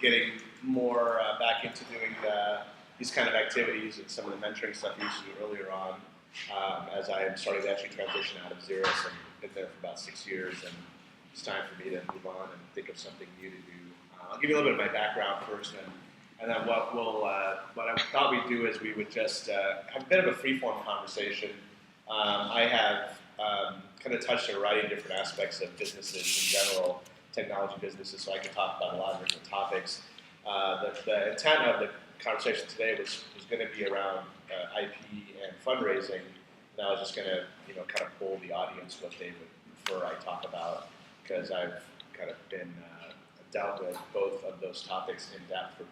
getting more back into doing these kind of activities and some of the mentoring stuff we used to do earlier on, as I am starting to actually transition out of Xeris and been there for about 6 years, and it's time for me to move on and think of something new to do. I'll give you a little bit of my background first, and then what I thought we'd do is we would just have a bit of a free-form conversation. I have kind of touched a variety of different aspects of businesses in general, technology businesses, so I can talk about a lot of different topics. The intent of the conversation today was going to be around IP and fundraising, and I was just going to kind of poll the audience what they would prefer I talk about, because I've kind of been dealt with both of those topics in depth for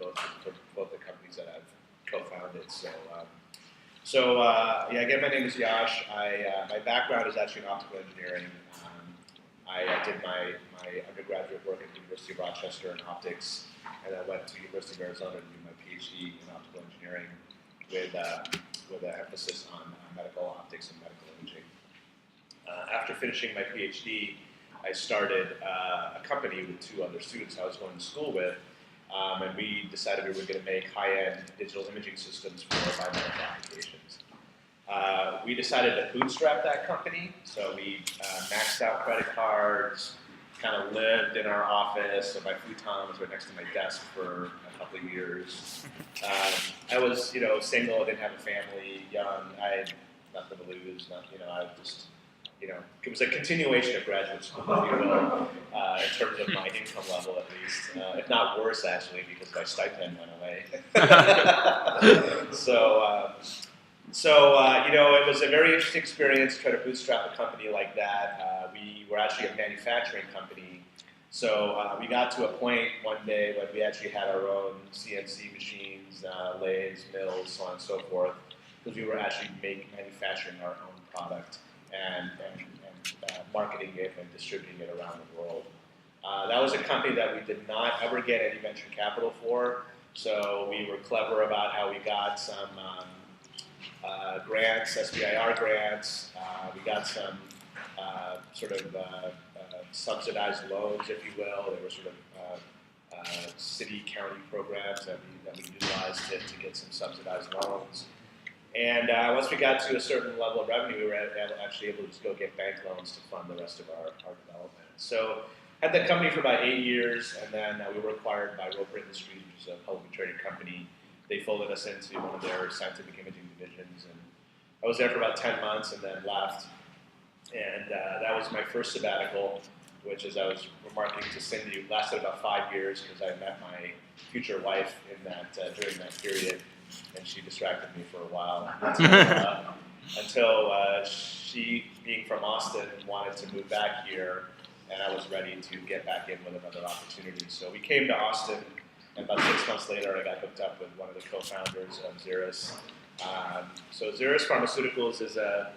both the companies that I've co-founded. Yeah, again, my name is Yash. My background is actually in optical engineering. I did my undergraduate work at the University of Rochester in optics, and I went to the University of Arizona to do my PhD in optical engineering with an emphasis on medical optics and medical imaging. After finishing my PhD, I started a company with 2 other students I was going to school with, and we decided we were going to make high-end digital imaging systems for biomedical applications. We decided to bootstrap that company, so we maxed out credit cards, kind of lived in our office, so my futon was right next to my desk for a couple of years. I was, single, I didn't have a family, young, I had nothing to lose, I just, it was a continuation of graduate school, if you will, in terms of my income level at least, if not worse actually, because my stipend went away. It was a very interesting experience to try to bootstrap a company like that. We were actually a manufacturing company, so we got to a point one day when we actually had our own CNC machines, lathes, mills, so on and so forth, because we were actually manufacturing our own product and marketing it and distributing it around the world. That was a company that we did not ever get any venture capital for, so we were clever about how we got some grants, SBIR grants. We got some subsidized loans, if you will. There were sort of city-county programs that we utilized to get some subsidized loans. And once we got to a certain level of revenue, we were actually able to just go get bank loans to fund the rest of our development. So had that company for about 8 years, and then we were acquired by Roper Industries, which is a publicly traded company. They folded us into one of their scientific imaging divisions, and I was there for about 10 months and then left. And that was my first sabbatical, which, as I was remarking to Cindy, lasted about 5 years because I met my future wife in that during that period, and she distracted me for a while until she, being from Austin, wanted to move back here, and I was ready to get back in with another opportunity. So we came to Austin, and about 6 months later, I got hooked up with one of the co-founders of Xeris. So Xeris Pharmaceuticals is a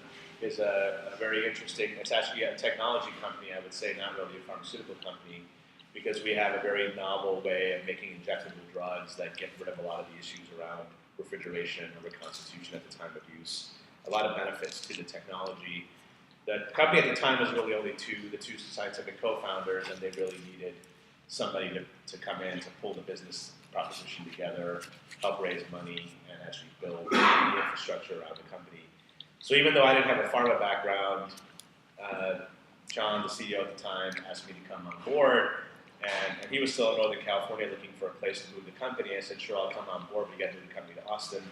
very interesting, it's actually a technology company, I would say, not really a pharmaceutical company, because we have a very novel way of making injectable drugs that get rid of a lot of the issues around refrigeration or reconstitution at the time of use. A lot of benefits to the technology. The company at the time was really only the two scientific co-founders, and they really needed somebody to come in to pull the business proposition together, help raise money, and actually build the infrastructure around the company. So even though I didn't have a pharma background, John, the CEO at the time, asked me to come on board, and he was still in Northern California looking for a place to move the company. I said, sure, I'll come on board, but you got to move the company to Austin.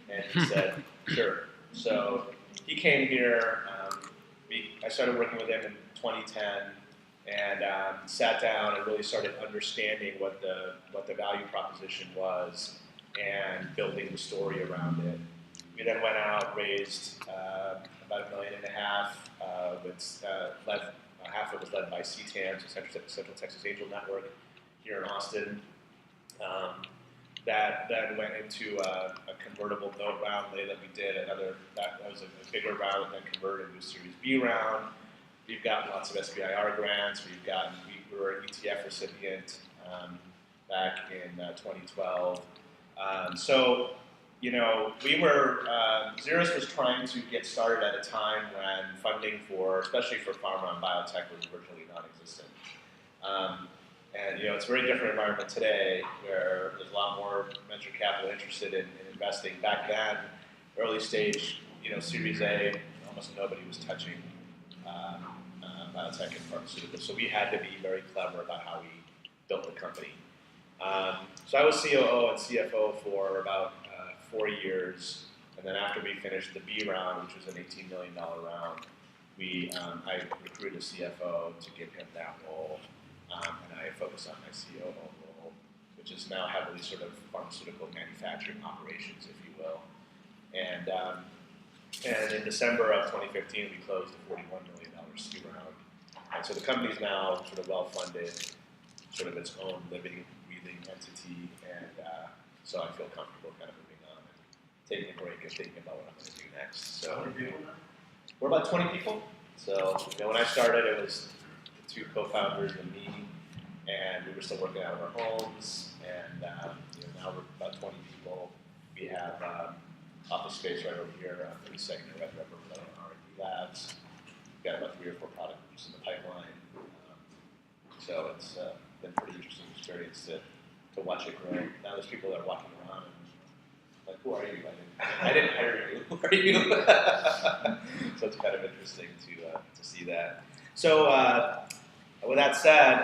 And he said, sure. So he came here. I started working with him in 2010, and sat down and really started understanding what the value proposition was and building the story around it. We then went out, raised about $1.5 million, half of it was led by CTAM, so Central Texas Angel Network here in Austin. That then went into a convertible note round later that we did. That was a bigger round, and then converted into a Series B round. We've gotten lots of SBIR grants. We were an ETF recipient back in 2012. Xeris was trying to get started at a time when funding especially for pharma and biotech, was virtually non-existent. And it's a very different environment today where there's a lot more venture capital interested in investing. Back then, early stage, Series A, almost nobody was touching biotech and pharmaceuticals. So we had to be very clever about how we built the company. So I was COO and CFO for about 4 years, and then after we finished the B round, which was an $18 million round, I recruited a CFO to give him that role, and I focused on my COO role, which is now heavily sort of pharmaceutical manufacturing operations, if you will. And in December of 2015, we closed a $41 million C round, and so the company's now sort of well-funded, sort of its own living, breathing entity, and so I feel comfortable kind of moving on and taking a break and thinking about what I'm going to do next. So we're about 20 people. So when I started, it was the 2 co-founders and me, and we were still working out of our homes. And now we're about 20 people. We have office space right over here, 32nd and Red River with our R&D labs. We've got about 3 or 4 products in the pipeline. So it's been a pretty interesting experience to watch it grow. Now there's people that are walking around and like, who are you? I didn't hire you. Who are you? So it's kind of interesting to see that. So with that said,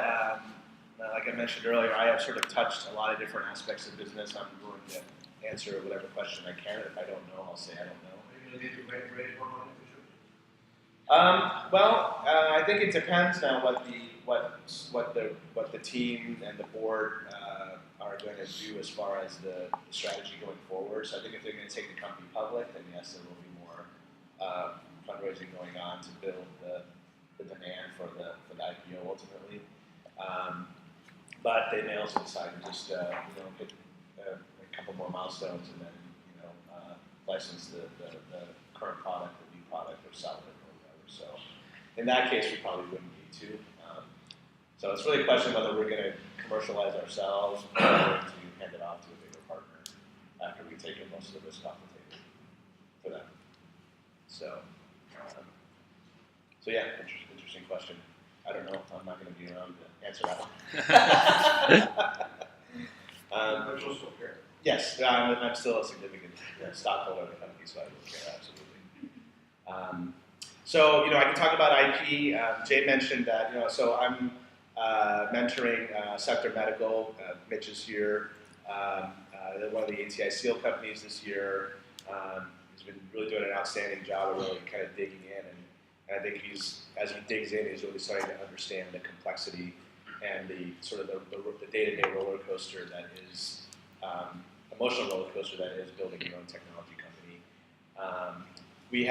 like I mentioned earlier, I have sort of touched a lot of different aspects of business. I'm willing to answer whatever question I can. If I don't know, I'll say I don't know. Are you going to need to raise more money for sure? I think it depends now what the team and the board are going to do as far as the strategy going forward. So I think if they're going to take the company public, then yes, there will be more fundraising going on to build the demand for the IPO ultimately. But they may also decide to just hit a couple more milestones and then license the current product, the new product, or sell it or whatever. So in that case, we probably wouldn't need to. So it's really a question whether we're going to commercialize ourselves or we're going to hand it off to a bigger partner after we've taken most of the risk off the table for them. So yeah, interesting question. I don't know. I'm not going to be around to answer that one. Yes, I'm still a significant stockholder of the company, so I will care, absolutely. So I can talk about IP. Jay mentioned that, so I'm mentoring Sector Medical. Mitch is here. They're one of the ATI SEAL companies this year. He's been really doing an outstanding job of really kind of digging in. And I think as he digs in, he's really starting to understand the complexity and the sort of the day-to-day roller coaster that is, emotional roller coaster that is building your own technology company. I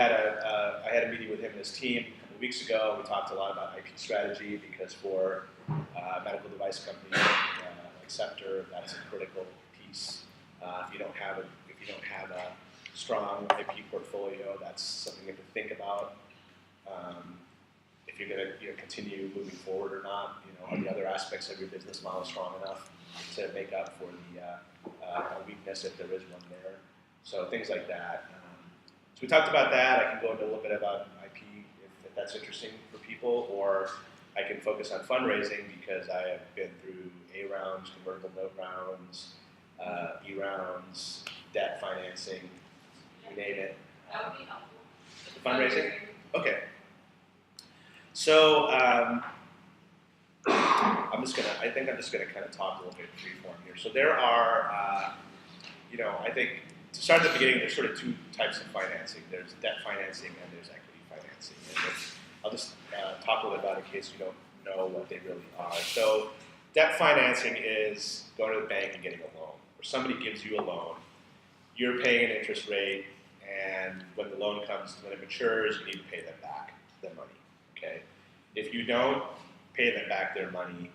had a meeting with him and his team a couple of weeks ago. We talked a lot about IP strategy because for a medical device company like Scepter, that's a critical piece. If you don't have a strong IP portfolio, that's something you have to think about. If you're going to continue moving forward or not, are the other aspects of your business model strong enough to make up for the weakness if there is one there? So things like that. So we talked about that. I can go into a little bit about IP if that's interesting for people, or I can focus on fundraising because I have been through A rounds, convertible note rounds, B rounds, debt financing, you name it. That would be helpful. The fundraising? Okay. So I think I'm just gonna kind of talk a little bit freeform here. So there are, I think to start at the beginning, there's sort of 2 types of financing. There's debt financing and there's equity financing. And I'll just talk a little bit about it in case you don't know what they really are. So debt financing is going to the bank and getting a loan. Or somebody gives you a loan, you're paying an interest rate, and when the loan when it matures, you need to pay them back their money. Okay? If you don't pay them back their money,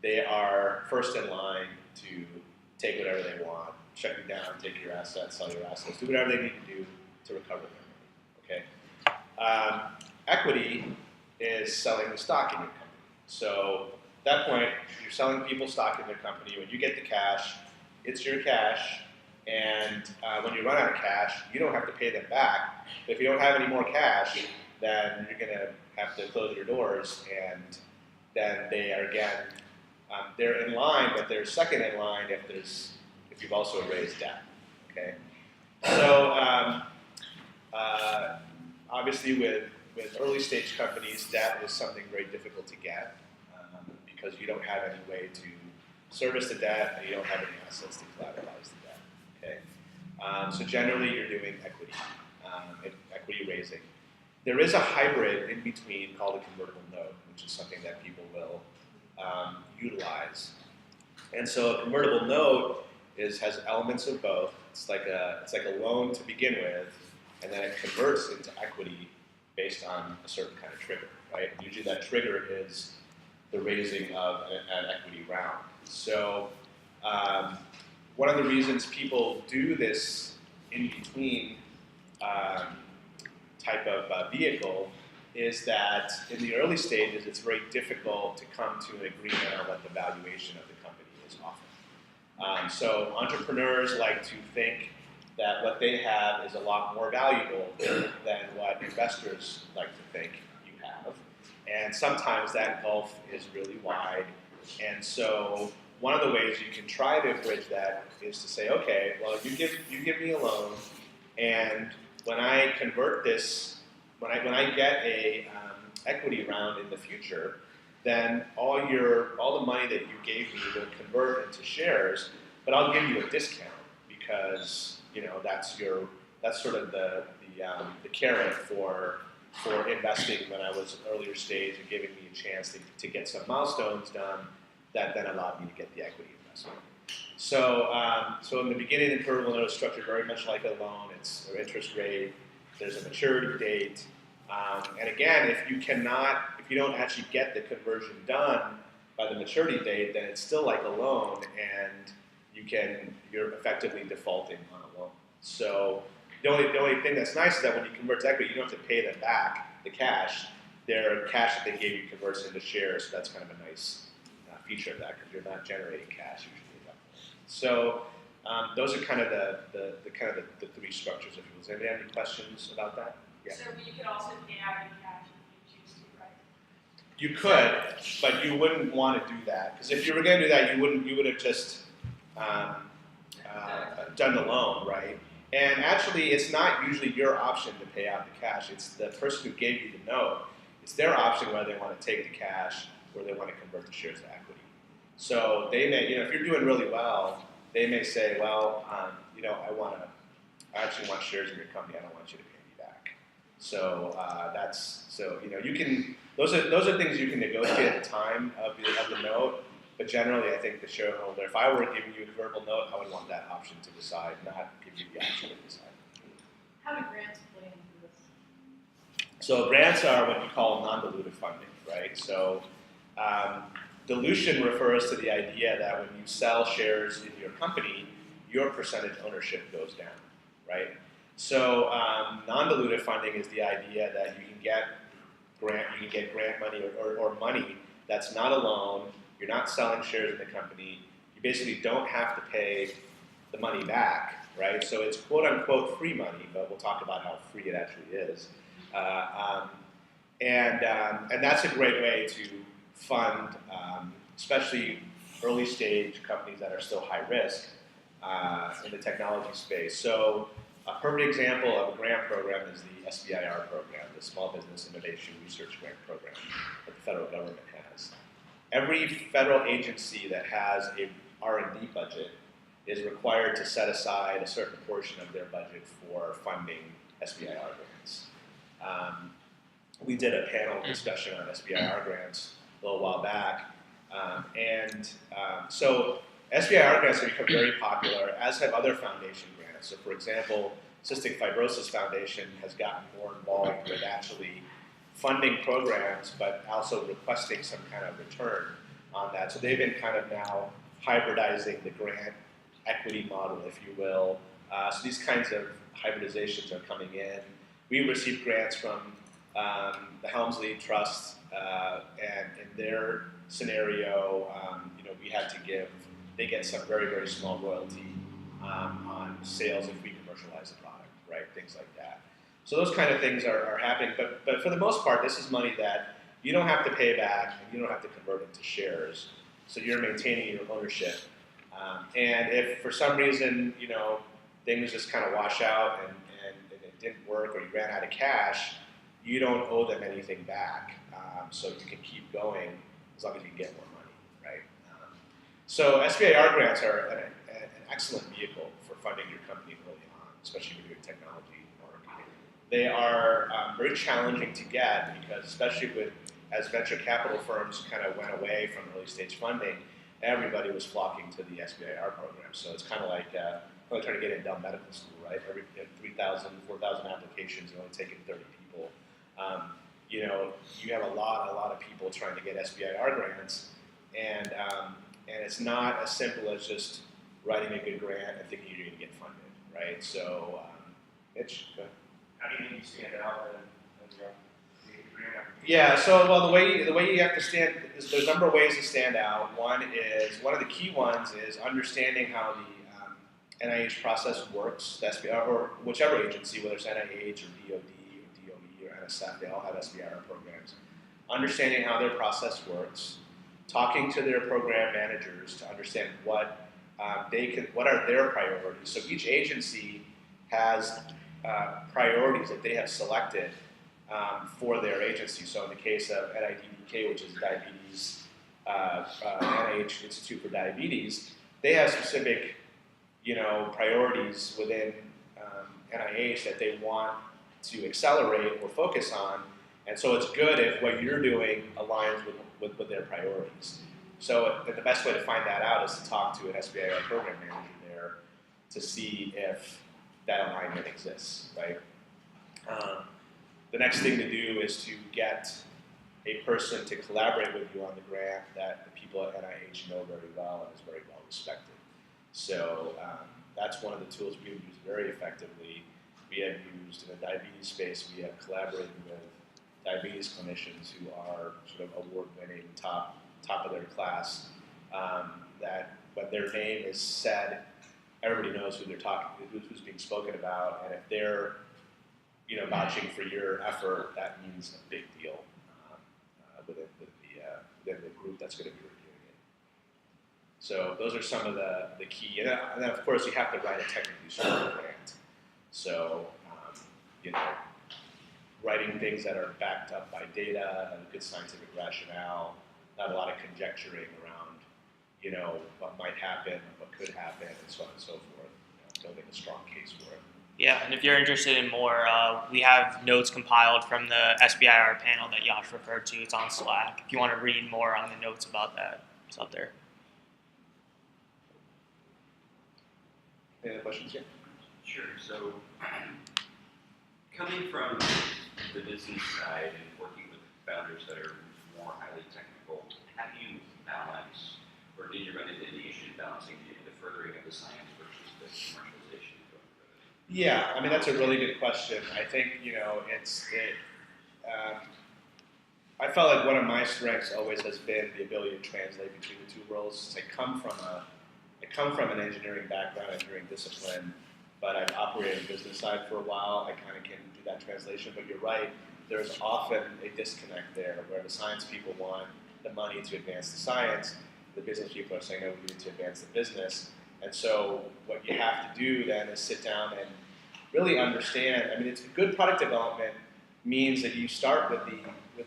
they are first in line to take whatever they want, shut you down, take your assets, sell your assets, do whatever they need to do to recover their money. Okay? Equity is selling the stock in your company. So at that point, you're selling people stock in their company. When you get the cash, it's your cash. And when you run out of cash, you don't have to pay them back. But if you don't have any more cash, then you're going to have to close your doors, and then they are again they're in line, but they're second in line if you've also raised debt. Okay, so obviously with early stage companies, debt is something very difficult to get because you don't have any way to service the debt and you don't have any assets to collateralize the debt. Okay, so generally you're doing equity raising. There is a hybrid in between called a convertible note, which is something that people will utilize. And so a convertible note has elements of both. It's like a loan to begin with, and then it converts into equity based on a certain kind of trigger, right? And usually that trigger is the raising of an equity round. So one of the reasons people do this in between type of vehicle is that in the early stages, it's very difficult to come to an agreement on what the valuation of the company is often. So entrepreneurs like to think that what they have is a lot more valuable than what investors like to think you have. And sometimes that gulf is really wide. And so one of the ways you can try to bridge that is to say, okay, well, you give me a loan, and when I convert this, when I get a equity round in the future, then all the money that you gave me will convert into shares, but I'll give you a discount because that's sort of the carrot for investing when I was earlier stage and giving me a chance to get some milestones done that then allowed me to get the equity investment. So in the beginning, the convertible note is structured very much like a loan. It's an interest rate. There's a maturity date. And again, if you don't actually get the conversion done by the maturity date, then it's still like a loan, and you're effectively defaulting on a loan. So the only thing that's nice is that when you convert to equity, you don't have to pay them back the cash. Their cash that they gave you converts into shares, so that's kind of a nice feature of that because you're not generating cash usually. So those are kind of the three structures. If you does anybody have any questions about that? Yeah. So you could also pay out in cash if you choose to, right? You could, but you wouldn't want to do that because if you were going to do that, you would have just done the loan, right? And actually, it's not usually your option to pay out the cash. It's the person who gave you the note. It's their option whether they want to take the cash or they want to convert the shares to equity. So they may, if you're doing really well, they may say, well, I actually want shares in your company. I don't want you to pay me back. So you can. Those are things you can negotiate at the time of the note. But generally, I think the shareholder, if I were giving you a convertible note, I would want that option to decide, not give you the option to decide. How do grants play into this? So grants are what you call non-dilutive funding, right? So dilution refers to the idea that when you sell shares in your company, your percentage ownership goes down, right? So non-dilutive funding is the idea that you can get grant money or money that's not a loan. You're not selling shares in the company. You basically don't have to pay the money back, right? So it's quote unquote free money, but we'll talk about how free it actually is. And that's a great way to fund, especially early stage companies that are still high risk in the technology space. So a perfect example of a grant program is the SBIR program, the Small Business Innovation Research Grant Program that the federal government has. Every federal agency that has a R&D budget is required to set aside a certain portion of their budget for funding SBIR grants. We did a panel discussion on SBIR grants a little while back. So SBIR grants have become very popular, as have other foundation grants. So for example, Cystic Fibrosis Foundation has gotten more involved with actually funding programs, but also requesting some kind of return on that. So they've been kind of now hybridizing the grant equity model, if you will. So these kinds of hybridizations are coming in. We received grants from the Helmsley Trust, and in their scenario, we had to they get some very, very small royalty on sales if we commercialize the product, right? Things like that. So those kind of things are happening, but for the most part, this is money that you don't have to pay back and you don't have to convert into shares. So you're maintaining your ownership. And if for some reason, things just kind of wash out and it didn't work or you ran out of cash, you don't owe them anything back. So you can keep going as long as you can get more money, right? So SBIR grants are an excellent vehicle for funding your company early on, especially when you're doing technology work. They are very challenging to get because, especially as venture capital firms kind of went away from early stage funding, everybody was flocking to the SBIR program. So it's kind of like trying to get into medical school, right? Every 3,000, 4,000 applications, you're only taking 30 people. You have a lot of people trying to get SBIR grants, and it's not as simple as just writing a good grant and thinking you're going to get funded, right? So, Mitch, go ahead. How do you think you stand out as a grant application? Yeah, so the way you have to stand, there's a number of ways to stand out. One of the key ones is understanding how the NIH process works. The SBIR, or whichever agency, whether it's NIH or DoD or DOE or NSF, they all have SBIR programs. Understanding how their process works, talking to their program managers to understand what are their priorities. So each agency has priorities that they have selected for their agency. So in the case of NIDDK, which is Diabetes NIH Institute for Diabetes, they have specific priorities within NIH that they want to accelerate or focus on. And so it's good if what you're doing aligns with their priorities. So the best way to find that out is to talk to an SBIR program manager there to see if that alignment exists, right? The next thing to do is to get a person to collaborate with you on the grant that the people at NIH know very well and is very well respected. So that's one of the tools we have used very effectively. We have used in the diabetes space, we have collaborated with diabetes clinicians who are sort of award-winning, top of their class, that when their name is said, everybody knows who they're talking, who's being spoken about, and if they're vouching for your effort, that means a big deal within the group that's going to be reviewing it. So those are some of the key, and then of course you have to write a technically strong grant. So writing things that are backed up by data and good scientific rationale, not a lot of conjecturing around what might happen, what could happen, and so on and so forth. Building a strong case for it. Yeah, and if you're interested in more, we have notes compiled from the SBIR panel that Yash referred to. It's on Slack. If you want to read more on the notes about that, it's up there. Any other questions? Yeah. Sure. So, coming from the business side and working with founders that are more highly technical, how do you balance, or did you run into any issues balancing the furthering of the science versus the commercialization of revenue? Yeah, I mean that's a really good question. I think I felt like one of my strengths always has been the ability to translate between the two worlds. I come from an engineering background, engineering discipline, but I've operated on the business side for a while. I kind of can do that translation. But you're right, there's often a disconnect there where the science people want the money to advance the science. The business people are saying, no, we need to advance the business. And so what you have to do then is sit down and really understand. I mean, it's good product development means that you start with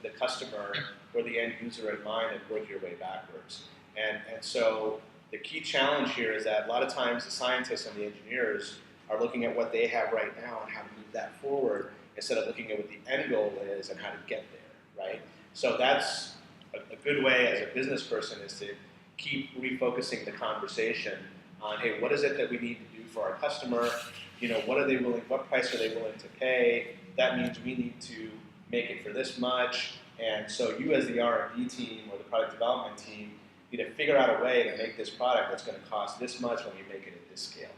the customer or the end user in mind and work your way backwards. And so the key challenge here is that a lot of times the scientists and the engineers are looking at what they have right now and how to move that forward instead of looking at what the end goal is and how to get there, right? So that's a good way as a business person is to keep refocusing the conversation on, hey, what is it that we need to do for our customer? What price are they willing to pay? That means we need to make it for this much. And so you as the R&D team or the product development team need to figure out a way to make this product that's going to cost this much when you make it at this scale,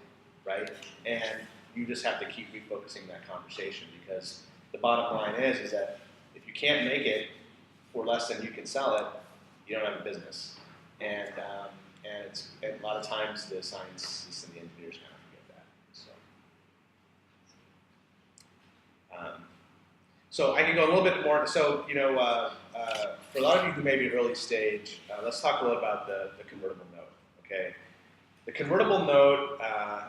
right? And you just have to keep refocusing that conversation because the bottom line is that if you can't make it for less than you can sell it, you don't have a business. And a lot of times the scientists and the engineers kind of forget that. So I can go a little bit more. So for a lot of you who may be early stage, let's talk a little about the convertible note. Okay, the convertible note,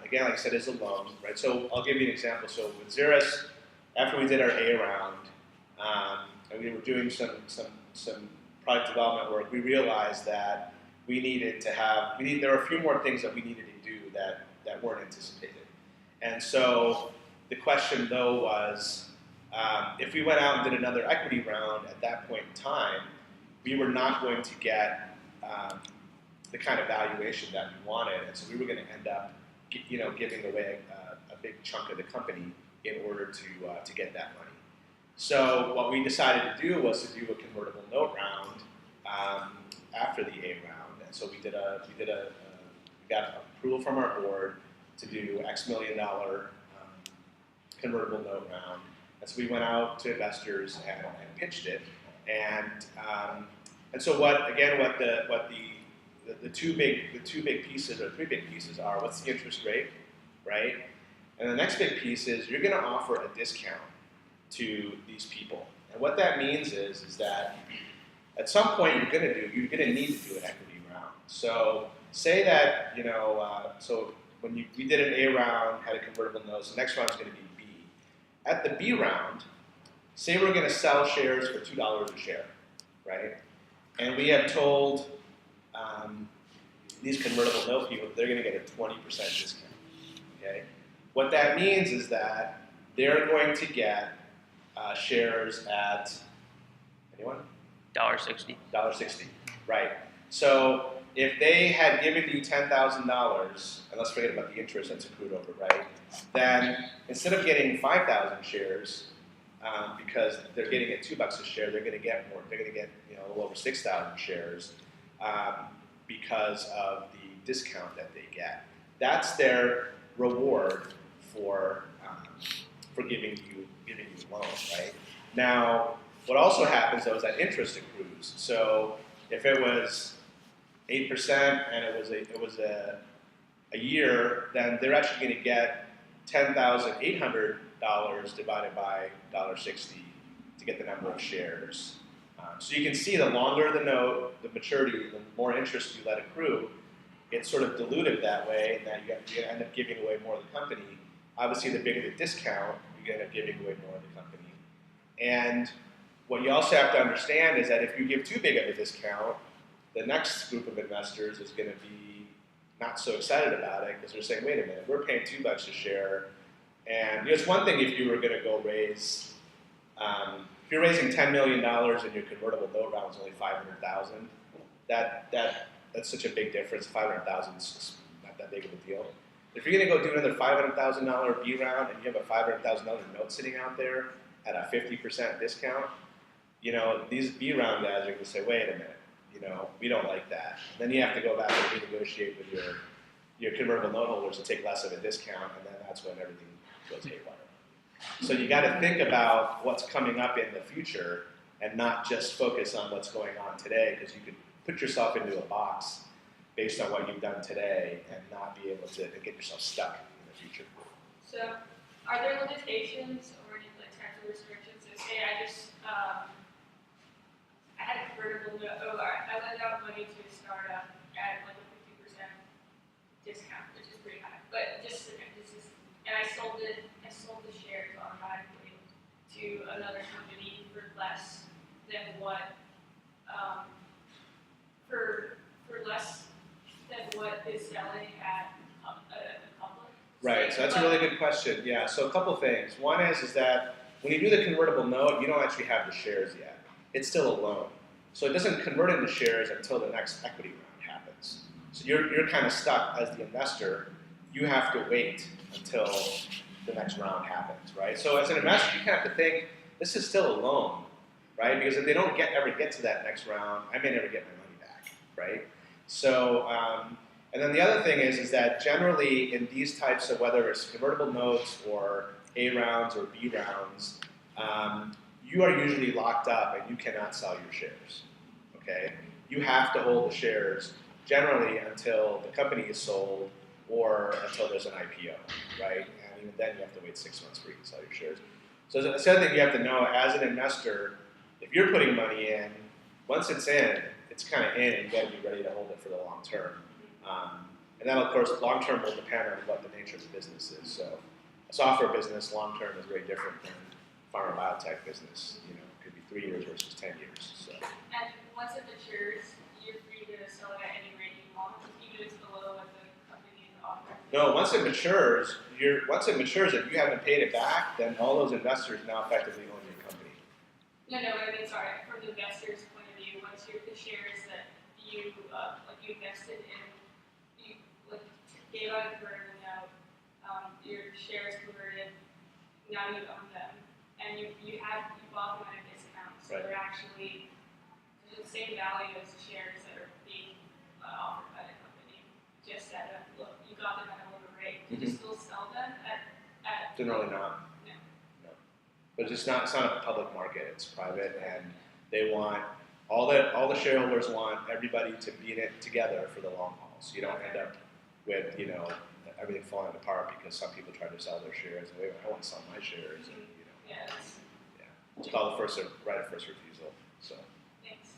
again, like I said, is a loan, right? So I'll give you an example. So with Xeris, after we did our A round, and we were doing some product development work, we realized that we needed to have, there were a few more things that we needed to do that weren't anticipated. And so the question though was, if we went out and did another equity round at that point in time, we were not going to get the kind of valuation that we wanted, and so we were going to end up, giving away a big chunk of the company in order to get that money. So what we decided to do was to do a convertible note round after the A round, and so we got approval from our board to do X $1 million convertible note round, and so we went out to investors and pitched it, and so the two big pieces or three big pieces are, what's the interest rate, right? And the next big piece is you're going to offer a discount to these people. And what that means is that at some point you're going to need to do an equity round. So say that, so when we did an A round, had a convertible note, so the next round is going to be B. At the B round, say we're going to sell shares for $2 a share, right? And we have told these convertible note people they're going to get a 20% discount. Okay, what that means is that they're going to get shares at anyone? $1.60. $1.60, right? So if they had given you $10,000, and let's forget about the interest that's accrued over, right? Then instead of getting 5,000 shares, because they're getting at $2 a share, they're going to get more. They're going to get a little over 6,000 shares because of the discount that they get. That's their reward for giving you a loan, right? Now, what also happens though is that interest accrues. So if it was 8% and it was a year, then they're actually going to get $10,800 divided by $1.60 to get the number of shares. So you can see the longer the note, the maturity, the more interest you let accrue, it's sort of diluted that way, and that you end up giving away more of the company. Obviously, the bigger the discount, you end up giving away more of the company. And what you also have to understand is that if you give too big of a discount, the next group of investors is going to be not so excited about it because they're saying, wait a minute, we're paying $2 a share. And it's one thing if you were going to go raise, if you're raising $10 million and your convertible note round is only $500,000, that's such a big difference. $500,000 is not that big of a deal. If you're going to go do another $500,000 B round and you have a $500,000 note sitting out there at a 50% discount, these B round guys are going to say, wait a minute, we don't like that. Then you have to go back and renegotiate with your convertible note holders to take less of a discount, and then that's when everything goes haywire. So you got to think about what's coming up in the future and not just focus on what's going on today, because you could put yourself into a box based on what you've done today and not be able to get yourself stuck in the future. So, are there limitations or any types of restrictions? So, say I had a convertible note. I lent out money to a startup at like a 50% discount, which is pretty high. But and I sold the shares automatically to another company for less than what is selling at a public. Right, so that's a really good question. Yeah, so a couple things. One is that when you do the convertible note, you don't actually have the shares yet. It's still a loan. So it doesn't convert into shares until the next equity round happens. So you're kind of stuck as the investor. You have to wait until the next round happens, right? So as an investor, you kind of have to think, this is still a loan, right? Because if they don't ever get to that next round, I may never get my money back, right? So, and then the other thing is that generally in these types of, whether it's convertible notes or A rounds or B rounds, you are usually locked up and you cannot sell your shares, okay? You have to hold the shares generally until the company is sold or until there's an IPO, right? And even then you have to wait 6 months for you to sell your shares. So that's the other thing you have to know as an investor. If you're putting money in, once it's in, it's kind of in, and you got to be ready to hold it for the long term. And then, of course, long term will depend on what the nature of the business is. So, a software business long term is very different than pharma biotech business. You know, it could be 3 years versus 10 years. So. And once it matures, you're free to sell it at any rate you want, even if it's below what the company is offering. No, once it matures, if you haven't paid it back, then all those investors now effectively own your company. No, I mean, sorry, from the investor's point of view, once the shares that you, you invested in, you, gave out a convertible note, your shares converted, now you own them, and you bought them at a discount, so Right. they're actually the same value as the shares that are being offered by the company, just at a, you got them at a lower rate. Did you still sell them at Generally not. No. But it's not a public market. It's private, and they want all the shareholders want everybody to be in it together for the long haul. So you don't end up with everything falling apart because some people try to sell their shares. And wait, I want to sell my shares, and Yeah, it's called the right of first refusal. So. thanks.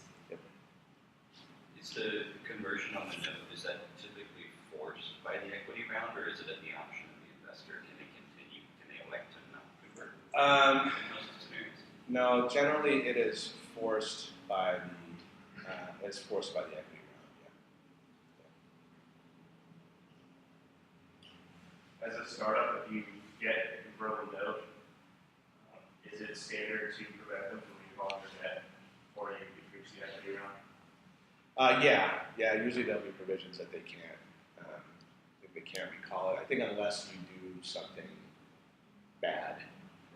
Is the conversion on the note, is that typically forced by the equity round, or is it at the option of the investor? Can they elect to not convert? In most scenarios? No, generally it is forced by the equity round. As a startup, if you get a convertible note, is it standard to prevent them from revolving their debt before you reach the equity round? Yeah. Usually there'll be provisions that they can't recall it. I think unless you do something bad,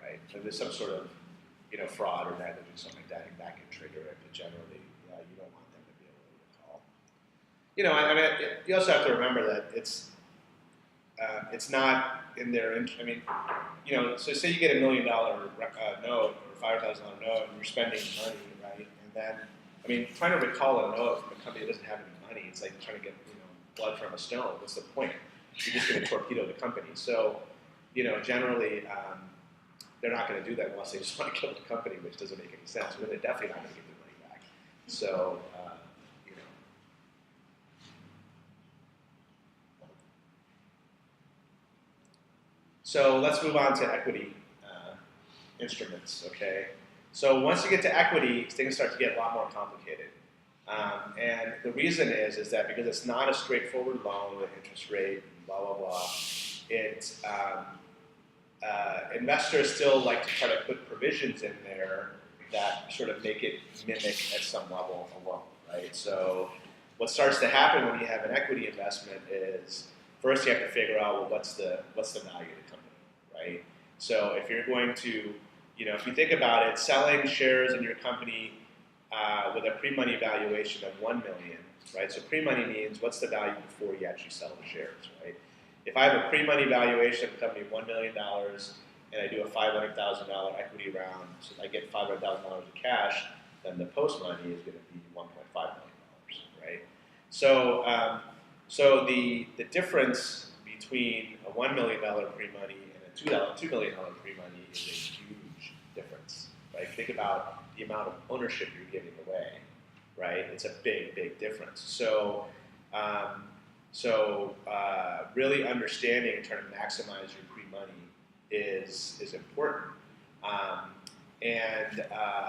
right? So there's some sort of fraud or negligence, something like that, and that can trigger it. But generally, you don't want them to be able to recall. You also have to remember that it's not in their interest. I mean, so say you get $1 million note or $5,000 note, and you're spending money, right? And then, trying to recall a note from a company that doesn't have any money, it's like trying to get blood from a stone. What's the point? You're just going to torpedo the company. So, generally, they're not going to do that unless they just want to kill the company, which doesn't make any sense. But they're definitely not going to get their money back. So, So let's move on to equity instruments, okay? So once you get to equity, things start to get a lot more complicated. And the reason is that because it's not a straightforward loan with interest rate, blah, blah, blah, investors still like to try to put provisions in there that sort of make it mimic at some level a loan, right? So what starts to happen when you have an equity investment is first you have to figure out, well, what's the value of the company, right? So if you're going to, if you think about it, selling shares in your company with a pre-money valuation of $1 million, right? So pre-money means what's the value before you actually sell the shares, right? If I have a pre-money valuation of the company of $1 million and I do a $500,000 equity round, so I get $500,000 of cash, then the post-money is going to be $1.5 million, right? So, so the difference between a $1 million pre-money and a $2 million pre-money is a huge difference, right? Think about the amount of ownership you're giving away, right? It's a big, big difference. So, really understanding and trying to maximize your pre-money is important.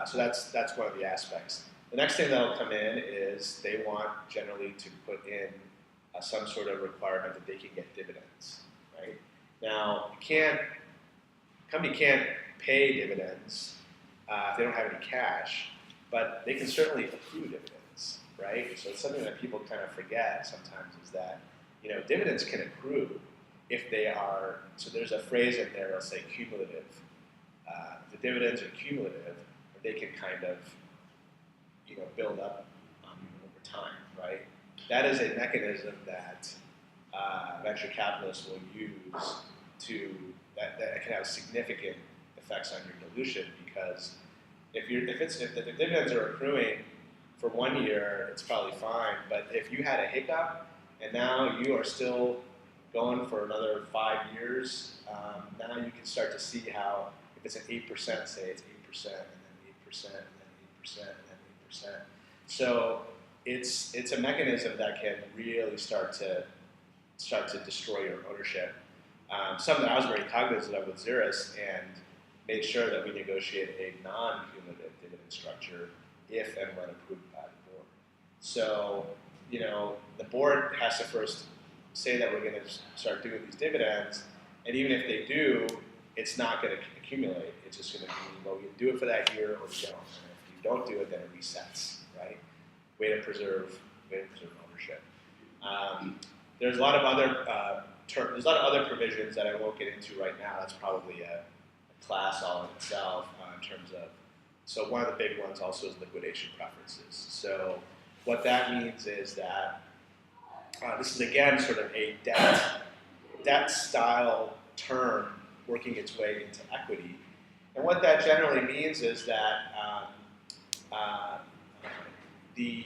So that's one of the aspects. The next thing that'll come in is they want generally to put in some sort of requirement that they can get dividends, right? Now, company can't pay dividends if they don't have any cash, but they can certainly accrue dividends, right? So it's something that people kind of forget sometimes is that, dividends can accrue if they are, so there's a phrase in there, let's say cumulative. The dividends are cumulative, they can kind of, build up over time, right? That is a mechanism that venture capitalists will use that can have significant effects on your dilution because if the dividends are accruing for 1 year, it's probably fine. But if you had a hiccup and now you are still going for another 5 years, now you can start to see how if it's an 8%, say it's 8%, and then 8%, and then 8%, and then 8%. So it's a mechanism that can really start to destroy your ownership. Something that I was very cognizant of with Xeris and made sure that we negotiate a non-cumulative dividend structure if and when approved by the board. So, the board has to first say that we're going to start doing these dividends, and even if they do, it's not going to accumulate. It's just going to be, well, we do it for that year or we don't. And if you don't do it, then it resets, right? Way to preserve ownership. There's a lot of other provisions that I won't get into right now. That's probably a class all in itself in terms of. So one of the big ones also is liquidation preferences. So what that means is that this is again sort of a debt style term working its way into equity, and what that generally means is that the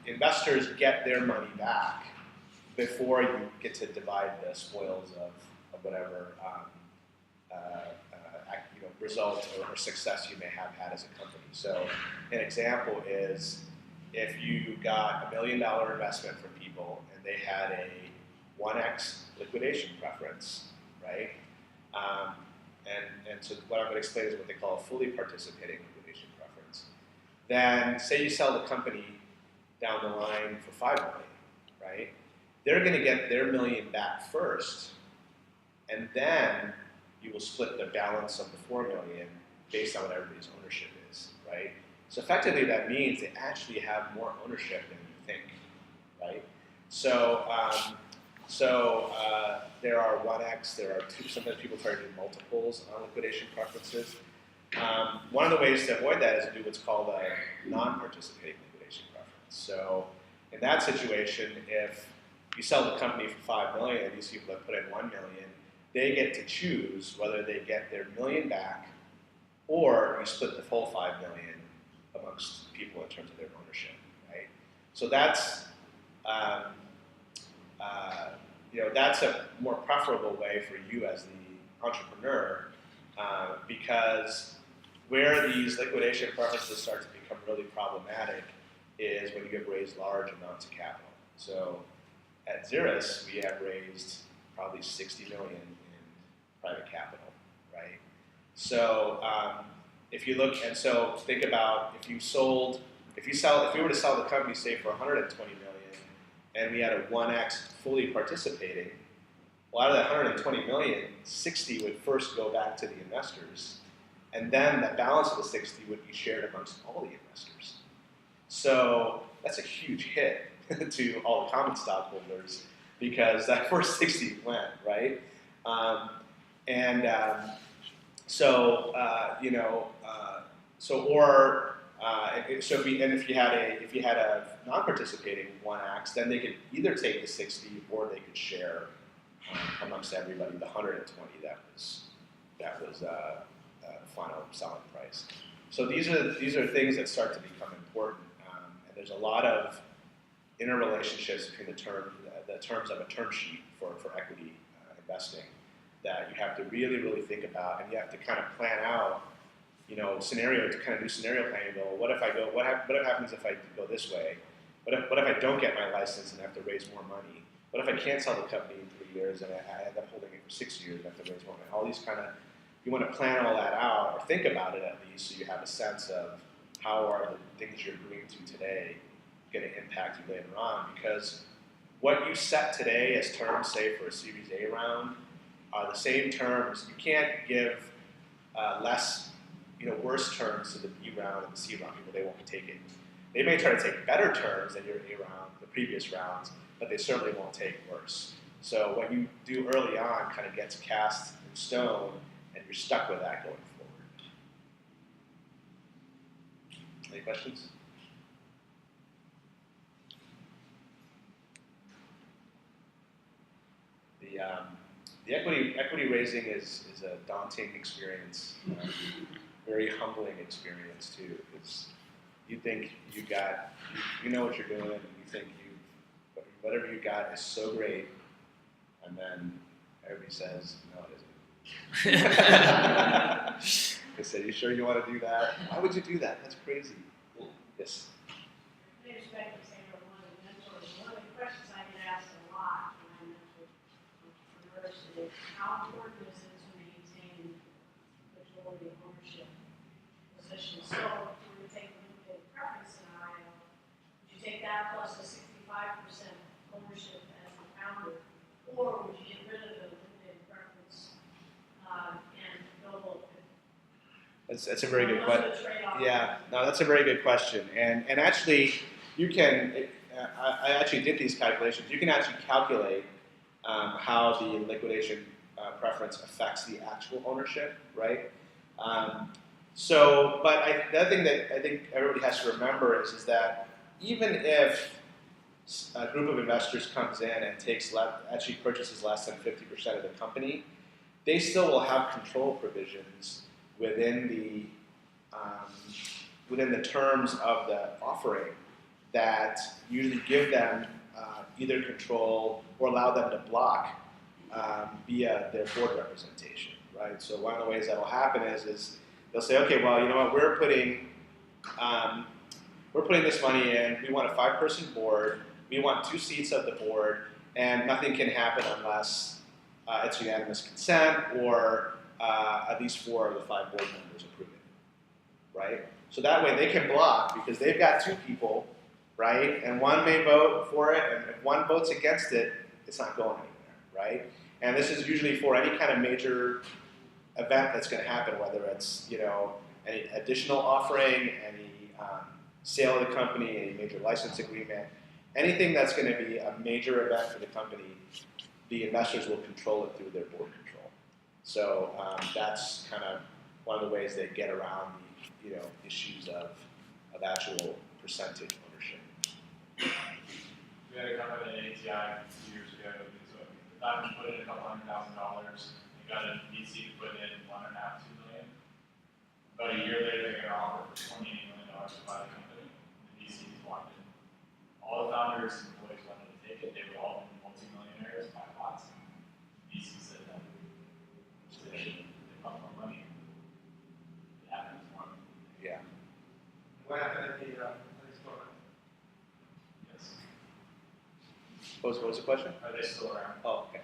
investors get their money back before you get to divide the spoils of whatever result or success you may have had as a company. So an example is if you got $1 million investment from people and they had a 1x liquidation preference, right? And so what I'm going to explain is what they call a fully participating liquidation preference. Then say you sell the company down the line for $5 million, right? They're going to get their $1 million back first, and then you will split the balance of the $4 million based on what everybody's ownership is, right? So effectively that means they actually have more ownership than you think, right? So there are 1x, there are 2, sometimes people try to do multiples on liquidation preferences. One of the ways to avoid that is to do what's called a non-participating liquidation preference. So in that situation, if you sell the company for $5 million, these people that put in $1 million, they get to choose whether they get their $1 million back or you split the full $5 million amongst people in terms of their ownership, right? So that's that's a more preferable way for you as the entrepreneur because where these liquidation preferences start to become really problematic is when you have raised large amounts of capital. So at Xeris, we have raised probably $60 million in private capital, right? So if you look, and so think about if you were to sell the company, say for $120 million, and we had a 1x fully participating, well, out of that $120 million, 60 would first go back to the investors, and then the balance of the 60 would be shared amongst all the investors. So that's a huge hit to all the common stockholders because that first 60 went, right? If you had a non-participating 1x, then they could either take the 60 or they could share amongst everybody the 120 that was final selling price. So these are things that start to become important, and there's a lot of interrelationships between the terms of a term sheet for equity investing that you have to really, really think about, and you have to kind of plan out, do scenario planning. Go, what happens if I go this way? What if I don't get my license and have to raise more money? What if I can't sell the company in 3 years and I end up holding it for 6 years and have to raise more money? All these you want to plan all that out or think about it at least so you have a sense of how are the things you're agreeing to today going to impact you later on, because what you set today as terms, say for a Series A round, are the same terms. You can't give worse terms to the B round and the C round. People, they won't take it. They may try to take better terms than your A round, the previous rounds, but they certainly won't take worse. So what you do early on kind of gets cast in stone, and you're stuck with that going forward. Any questions? The equity raising is a daunting experience, very humbling experience too. Because you think you know what you're doing, and you think whatever you got is so great, and then everybody says no, it isn't. I said, "You sure you want to do that? Why would you do that? That's crazy." Yes. There's back to Sabharwal and mentors. One of the questions I get asked a lot when I mentor entrepreneurs is how important is it to maintain majority ownership position? So if we were to take a look at the preference scenario, would you take that plus the 65% ownership as the founder, or would you get rid of the limited preference and go with That's a very good question. What's the trade-off? Yeah, no, that's a very good question. And actually, you can, I actually did these calculations. You can actually calculate how the liquidation preference affects the actual ownership, right? The other thing that I think everybody has to remember is that even if a group of investors comes in and actually purchases less than 50% of the company, they still will have control provisions within the terms of the offering that usually give them either control or allow them to block via their board representation, right? So one of the ways that will happen is they'll say, okay, well, you know what, we're putting this money in. We want a 5-person board. We want 2 seats of the board, and nothing can happen unless it's unanimous consent or at least 4 of the 5 board members approve it, right? So that way they can block because they've got 2 people, right? And one may vote for it, and if one votes against it, it's not going anywhere, right? And this is usually for any kind of major event that's going to happen, whether it's any additional offering, any sale of the company, any major license agreement, anything that's going to be a major event for the company, the investors will control it through their board control. So that's kind of one of the ways they get around the issues of actual percentage ownership. We had a company at ATI a few years ago. So the founders put in $200,000. They got a VC to put in $1.5 to $2 million. About a year later, they got an offer for $28 million to buy the company. The VC walked in. All the founders and employees wanted to take it. They were all multimillionaires by lots. The VC said no. They want more money. It happens more. Yeah. What happened at the next book? Yes. What was the question? Are they still around? Oh, okay.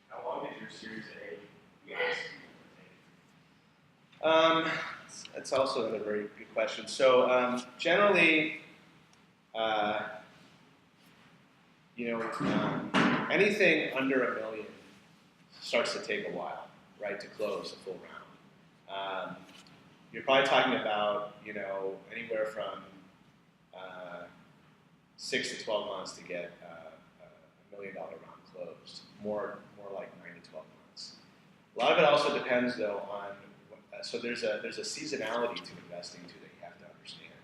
How long is your Series A last? That's also another very good question. So generally, anything under $1 million starts to take a while, right, to close a full round. You're probably talking about anywhere from 6 to 12 months to get a $1 million round closed. More like 9 to 12 months. A lot of it also depends, though, on so there's a seasonality to investing too that you have to understand.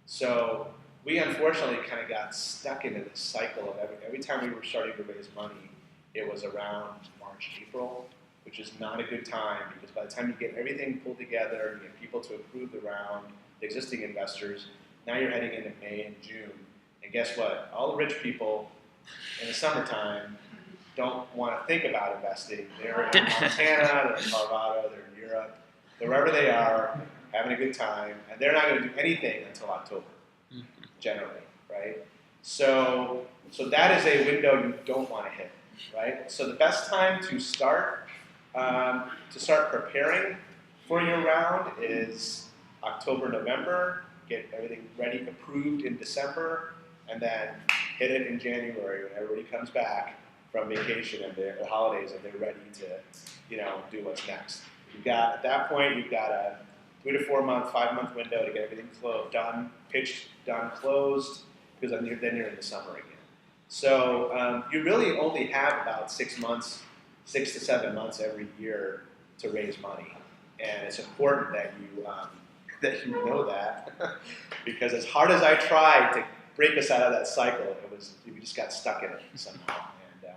So we unfortunately kind of got stuck into this cycle of every time we were starting to raise money, it was around March, April, which is not a good time because by the time you get everything pulled together, you get people to approve the round, the existing investors, now you're heading into May and June. And guess what? All the rich people in the summertime don't want to think about investing. They're in Montana, they're in Colorado, they're in Europe. They're wherever they are, having a good time, and they're not going to do anything until October, generally, right? So that is a window you don't want to hit, right? So the best time to start preparing for your round is October, November. Get everything ready, approved in December, and then hit it in January when everybody comes back from vacation and the holidays, and they're ready to, do what's next. At that point, you've got a 3 to 4 month, 5 month window to get everything done, pitched, done, closed, because then you're in the summer again. So you really only have about 6 to 7 months every year to raise money, and it's important that you know that, because as hard as I tried to break us out of that cycle, we just got stuck in it somehow, and it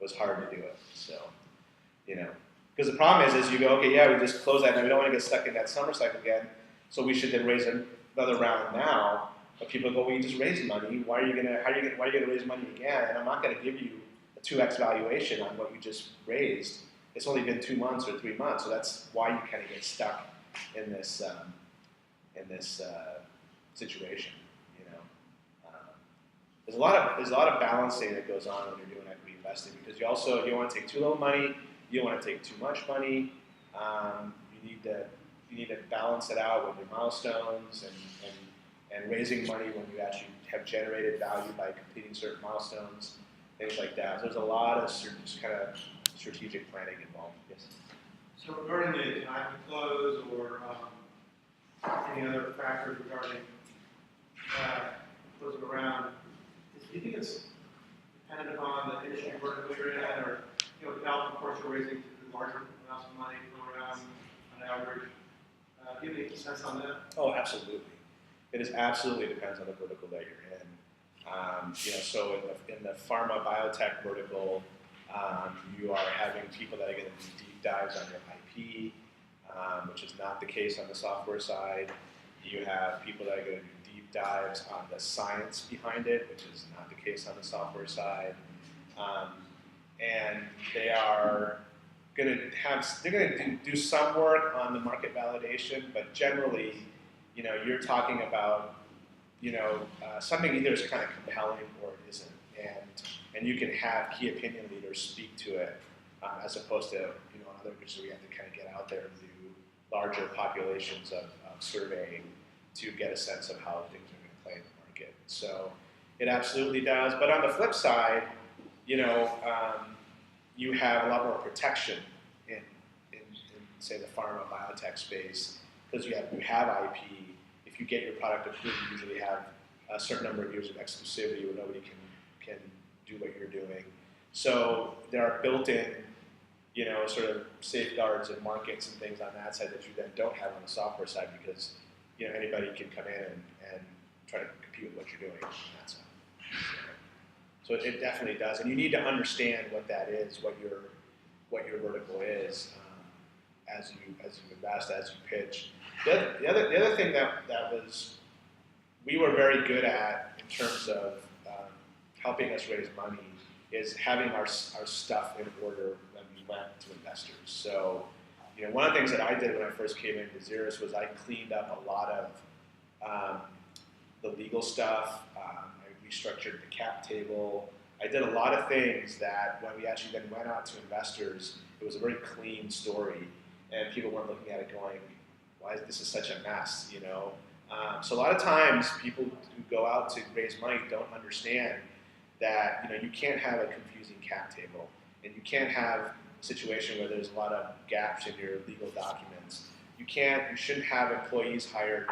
was hard to do it. So, because the problem is you go, okay, yeah, we just close that, and we don't want to get stuck in that summer cycle again, so we should then raise another round now. But people go, well, you just raised money. Why are you gonna raise money again? And I'm not going to give you a 2x valuation on what you just raised it's only been 2 months or 3 months, so that's why you kind of get stuck in this situation. You know, there's a lot of balancing that goes on when you're doing equity investing because you don't want to take too little money, you don't want to take too much money. You need to balance it out with your milestones and raising money when you actually have generated value by completing certain milestones, things like that. So there's a lot of kind of strategic planning involved. Yes. So regarding the time to close or any other factors regarding closing around, do you think it's dependent upon the industry vertical you're in, or now of course you're raising larger amounts of money around on average? Do you have any sense on that? Oh, absolutely. It is absolutely depends on the vertical that you're in. So in the pharma biotech vertical, you are having people that are going to do deep dives on your IP, which is not the case on the software side. You have people that are going to do deep dives on the science behind it, which is not the case on the software side. And they are going to do some work on the market validation, but generally, you're talking about, something either is kind of compelling or it isn't, and you can have key opinion leaders speak to it, as opposed to, in other groups we have to kind of get out there and do larger populations of surveying to get a sense of how things are going to play in the market. So it absolutely does. But on the flip side, you have a lot more protection in say the pharma biotech space because you have IP. If you get your product approved, you usually have a certain number of years of exclusivity where nobody can do what you're doing. So there are built-in, sort of safeguards and markets and things on that side that you then don't have on the software side because anybody can come in and try to compete with what you're doing on that side. So it definitely does, and you need to understand what that is, what your vertical is, as you invest, as you pitch. The other thing that we were very good at in terms of helping us raise money is having our stuff in order when we went to investors. So, one of the things that I did when I first came into Xeris was I cleaned up a lot of the legal stuff. I restructured the cap table. I did a lot of things that when we actually then went out to investors, it was a very clean story, and people weren't looking at it going, "Why is this such a mess?" So a lot of times people who go out to raise money don't understand that you can't have a confusing cap table, and you can't have a situation where there's a lot of gaps in your legal documents. You shouldn't have employees hired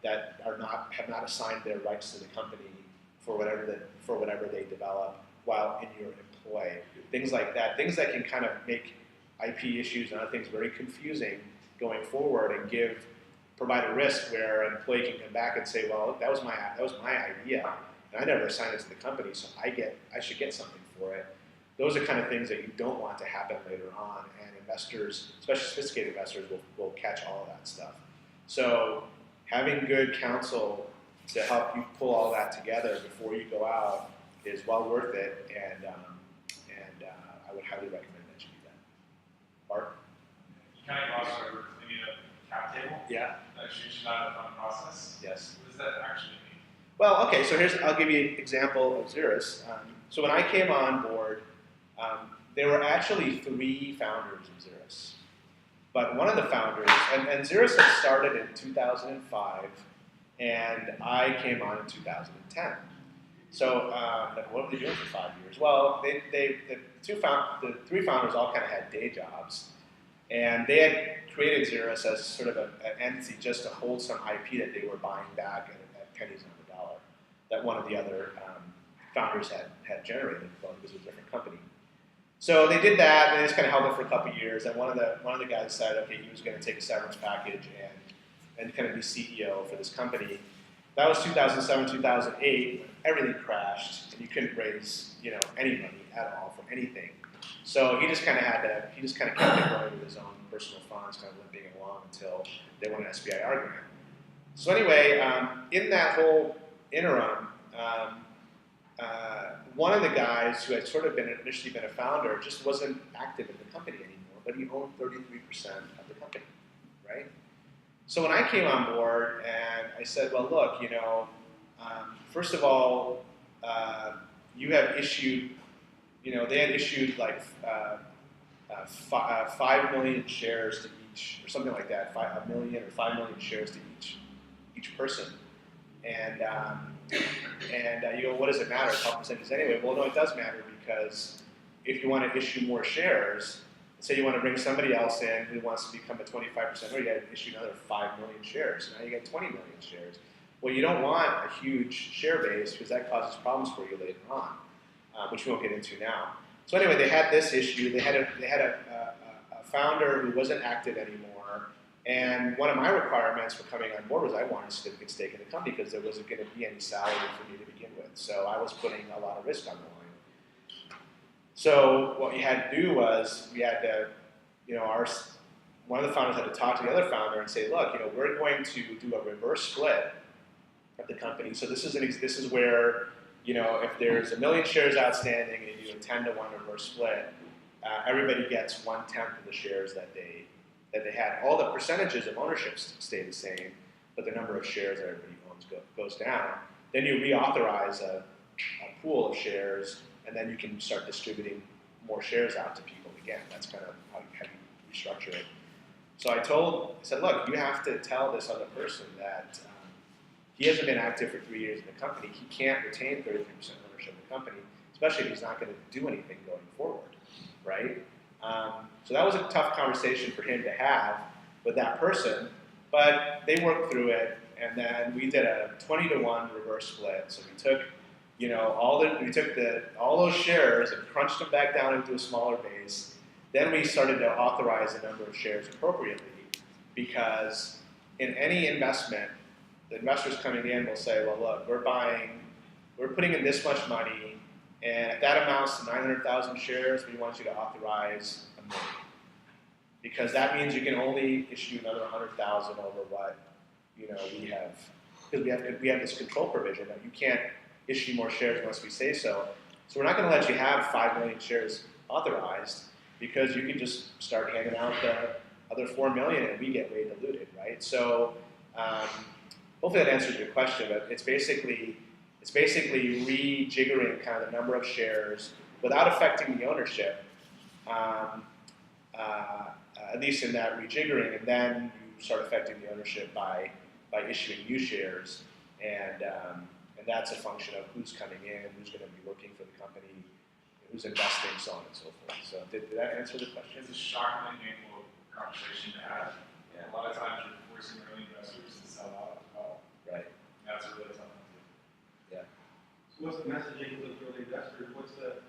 that have not assigned their rights to the company for whatever they develop while in your employ. Things like that, things that can kind of make IP issues and other things very confusing going forward and provide a risk where an employee can come back and say, well, that was my idea, and I never assigned it to the company, so I should get something for it. Those are kind of things that you don't want to happen later on, and investors, especially sophisticated investors, will catch all of that stuff. So having good counsel to help you pull all that together before you go out is well worth it, and I would highly recommend that you do that. Bart? You kind of glossed over cleaning up the cap table. Yeah. That should not a fun process. Yes. What does that actually mean? Well, okay, so I'll give you an example of Xeris. So when I came on board, there were actually 3 founders of Xeris. But one of the founders, and Xeris had started in 2005, and I came on in 2010. So what were they doing for 5 years? Well, the 3 founders all kind of had day jobs, and they had created Xeris as sort of an entity just to hold some IP that they were buying back at pennies on the dollar that one of the other founders had generated. Well, because it was a different company. So they did that, and they just kind of held it for a couple of years. And one of the guys decided, okay, he was going to take a severance package and kind of be CEO for this company. That was 2007, 2008, when everything crashed, and you couldn't raise any money at all from anything. So he just kind of kept it going with his own personal funds, kind of limping along until they won an SBIR grant. So anyway, in that whole interim, one of the guys who had sort of initially been a founder just wasn't active in the company anymore. but he owned 33% of the company, right? So when I came on board and I said, well, look, first of all, you have issued, they had issued like 5 million shares to each, or something like that, 5 million or 5 million shares to each person. And you go, what does it matter? It's all percentages anyway. Well, no, it does matter because if you want to issue more shares, say you want to bring somebody else in who wants to become a 25% owner, you got to issue another 5 million shares. So now you get 20 million shares. Well, you don't want a huge share base because that causes problems for you later on, which we won't get into now. So anyway, they had this issue. They had a founder who wasn't active anymore, and one of my requirements for coming on board was I wanted a significant stake in the company because there wasn't going to be any salary for me to begin with. So I was putting a lot of risk on the line. So what we had to do was we had to, one of the founders had to talk to the other founder and say, look, we're going to do a reverse split of the company. So this is where, if there's 1 million shares outstanding and you do a 10-to-1 reverse split, everybody gets 1/10 of the shares that they had. All the percentages of ownership stay the same, but the number of shares that everybody owns goes down. Then you reauthorize a pool of shares, and then you can start distributing more shares out to people again. That's kind of how you restructure it. So I said, look, you have to tell this other person that he hasn't been active for 3 years in the company. He can't retain 33% ownership of the company, especially if he's not going to do anything going forward, right? So that was a tough conversation for him to have with that person, but they worked through it, and then we did a 20-to-1 reverse split. So we took, all those shares and crunched them back down into a smaller base. Then we started to authorize the number of shares appropriately, because in any investment, the investors coming in will say, well, look, we're putting in this much money, and if that amounts to 900,000 shares, we want you to authorize 1 million. Because that means you can only issue another 100,000 over what, we have. Because we have this control provision that you can't issue more shares unless we say so. So we're not going to let you have 5 million shares authorized, because you can just start handing out the other 4 million and we get way diluted, right? So hopefully that answers your question, but it's basically rejiggering kind of the number of shares without affecting the ownership, at least in that rejiggering, and then you start affecting the ownership by issuing new shares, and that's a function of who's coming in, who's going to be working for the company, who's investing, so on and so forth. So did that answer the question? It's a shockingly painful conversation to have. Yeah. A lot of times you're forcing early investors to sell out as well. Right. And that's a really tough one to do. So what's the messaging with early investors? What's the,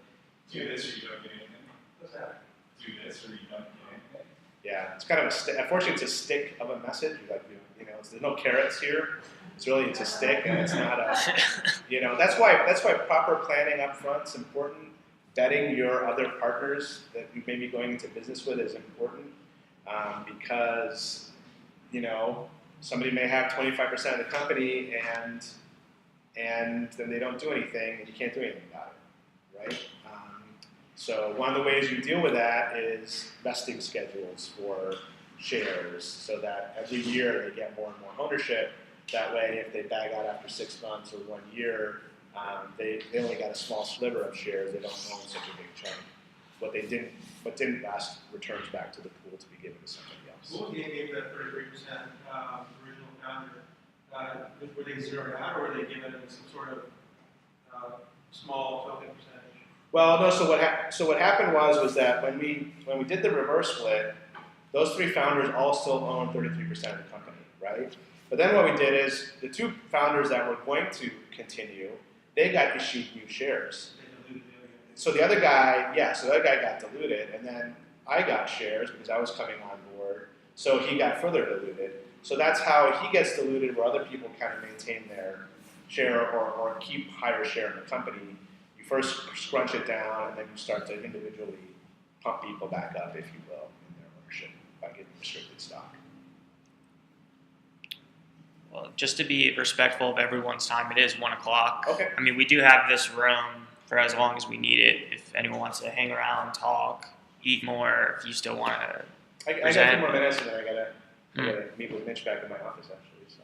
Do this or you don't get anything. what's that? Do this or you don't get anything. Yeah, it's kind of unfortunately, it's a stick of a message. There's no carrots here. It's a stick, and it's not a, that's why proper planning up front is important. Vetting your other partners that you may be going into business with is important, because, somebody may have 25% of the company and then they don't do anything, and you can't do anything about it, right? So one of the ways you deal with that is vesting schedules for shares, so that every year they get more and more ownership. That way, if they bag out after 6 months or 1 year, they only got a small sliver of shares. They don't own such a big chunk. What didn't last returns back to the pool to be given to somebody else. What was the aim of that 33% original founder? Were they zeroed out, or were they given some sort of small token percentage? Well, no. So what happened was that when we did the reverse split, those 3 founders all still own 33% of the company, right? But then what we did is the 2 founders that were going to continue, they got issued new shares. So the other guy, got diluted, and then I got shares because I was coming on board, so he got further diluted. So that's how he gets diluted, where other people kind of maintain their share or keep higher share in the company. You first scrunch it down, and then you start to individually pump people back up, if you will, in their ownership by giving restricted stock. Well, just to be respectful of everyone's time, it is 1 o'clock. Okay. I mean, we do have this room for as long as we need it. If anyone wants to hang around, talk, eat more if you still want to. I got a Present. few more minutes, and then I gotta meet with Mitch back in my office, actually. So,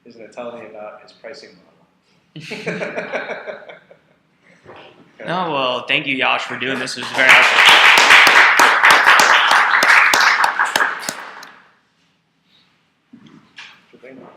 he's gonna tell me about his pricing model. No, well, thank you, Yash, for doing this. It was very helpful. Good thing.